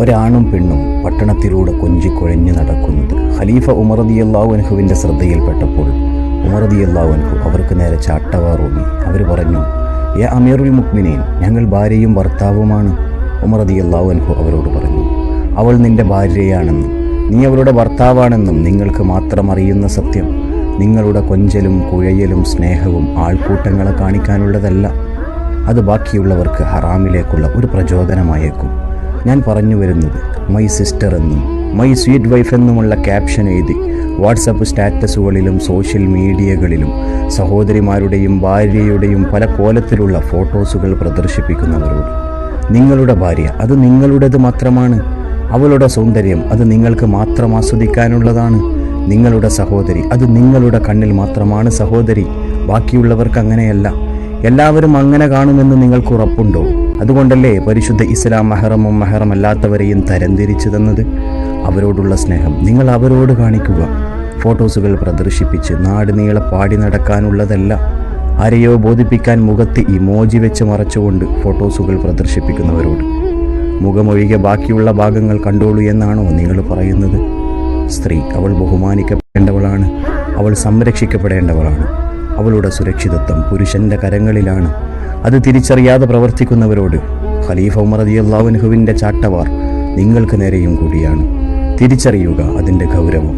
ഒരാണും പെണ്ണും പട്ടണത്തിലൂടെ കൊഞ്ചിക്കൊഴഞ്ഞു നടക്കുന്നത് ഖലീഫ ഉമർ റളിയല്ലാഹു അൻഹുവിൻ്റെ ശ്രദ്ധയിൽപ്പെട്ടപ്പോൾ ഉമർ റളിയല്ലാഹു അൻഹു അവർക്ക് നേരെ ചാട്ടവാറൂന്നി. അവർ പറഞ്ഞു, യാ അമീറുൽ മുഅ്മിനീൻ, ഞങ്ങൾ ഭാര്യയും ഭർത്താവുമാണ്. ഉമർ റളിയല്ലാഹു അൻഹു അവരോട് പറഞ്ഞു, അവൾ നിന്റെ ഭാര്യയാണെന്നും നീ അവളുടെ ഭർത്താവാണെന്നും നിങ്ങൾക്ക് മാത്രം അറിയുന്ന സത്യം. നിങ്ങളുടെ കൊഞ്ചലും കുഴയലും സ്നേഹവും ആൾക്കൂട്ടങ്ങളെ കാണിക്കാനുള്ളതല്ല. അത് ബാക്കിയുള്ളവർക്ക് ഹറാമിലേക്കുള്ള ഒരു പ്രചോദനമായേക്കും. ഞാൻ പറഞ്ഞു വരുന്നത് മൈ സിസ്റ്റർ എന്നും മൈ സ്വീറ്റ് വൈഫ് എന്നുമുള്ള ക്യാപ്ഷൻ എഴുതി വാട്സപ്പ് സ്റ്റാറ്റസുകളിലും സോഷ്യൽ മീഡിയകളിലും സഹോദരിമാരുടെയും ഭാര്യയുടെയും പല കോലത്തിലുള്ള ഫോട്ടോസുകൾ പ്രദർശിപ്പിക്കുന്നവരോട്, നിങ്ങളുടെ ഭാര്യ അത് നിങ്ങളുടേത് മാത്രമാണ്. അവളുടെ സൗന്ദര്യം അത് നിങ്ങൾക്ക് മാത്രം ആസ്വദിക്കാനുള്ളതാണ്. നിങ്ങളുടെ സഹോദരി അത് നിങ്ങളുടെ കണ്ണിൽ മാത്രമാണ് സഹോദരി. ബാക്കിയുള്ളവർക്ക് അങ്ങനെയല്ല. എല്ലാവരും അങ്ങനെ കാണുമെന്ന് നിങ്ങൾക്ക് ഉറപ്പുണ്ടോ? അതുകൊണ്ടല്ലേ പരിശുദ്ധ ഇസ്ലാം മെഹറമും മെഹറമല്ലാത്തവരെയും തരംതിരിച്ചു തന്നത്? അവരോടുള്ള സ്നേഹം നിങ്ങൾ അവരോട് കാണിക്കുക. ഫോട്ടോസുകൾ പ്രദർശിപ്പിച്ച് നാട് നീളെ പാടി നടക്കാനുള്ളതല്ല. ആരെയോ ബോധിപ്പിക്കാൻ മുഖത്ത് ഇമോജി വെച്ച് മറച്ചുകൊണ്ട് ഫോട്ടോസുകൾ പ്രദർശിപ്പിക്കുന്നവരോട് മുഖമൊഴികെ ബാക്കിയുള്ള ഭാഗങ്ങൾ കണ്ടോളൂ എന്നാണോ നിങ്ങൾ പറയുന്നത്? സ്ത്രീ അവൾ ബഹുമാനിക്കപ്പെടേണ്ടവളാണ്. അവൾ സംരക്ഷിക്കപ്പെടേണ്ടവളാണ്. അവളുടെ സുരക്ഷിതത്വം പുരുഷൻ്റെ കരങ്ങളിലാണ്. അത് തിരിച്ചറിയാതെ പ്രവർത്തിക്കുന്നവരോട് ഖലീഫ ഉമർ റളിയല്ലാഹു അൻഹുവിൻ്റെ ചാട്ടവാർ നിങ്ങൾക്ക് നേരെയും കൂടിയാണ്. തിരിച്ചറിയുക അതിൻ്റെ ഗൗരവം.